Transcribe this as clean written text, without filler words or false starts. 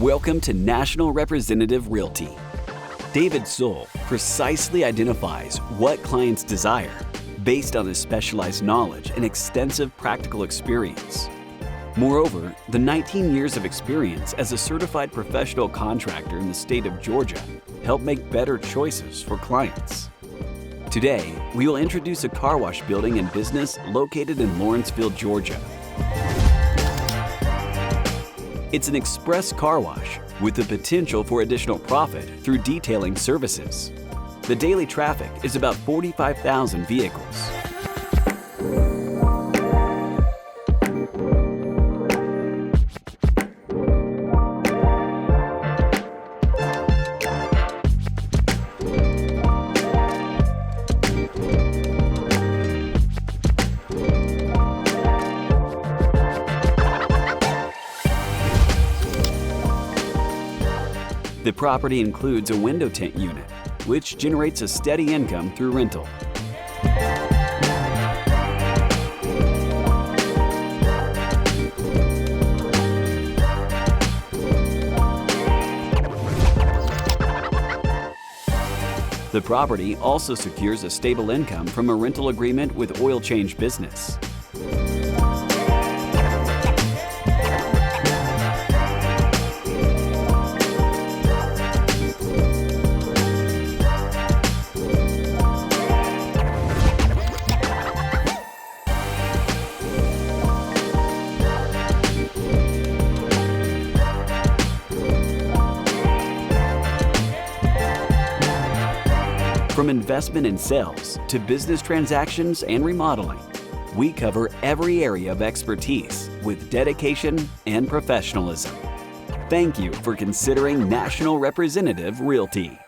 Welcome to National Representative Realty. Davidsangseol precisely identifies what clients desire based on his specialized knowledge and extensive practical experience. Moreover, the 19 years of experience as a certified professional contractor in the state of Georgia help make better choices for clients. Today, we will introduce a car wash building and business located in Lawrenceville, Georgia. It's an express car wash with the potential for additional profit through detailing services. The daily traffic is about 45,000 vehicles. The property includes a window tint unit, which generates a steady income through rental. The property also secures a stable income from a rental agreement with oil change business. From investment and sales to business transactions and remodeling, we cover every area of expertise with dedication and professionalism. Thank you for considering National Representative Realty.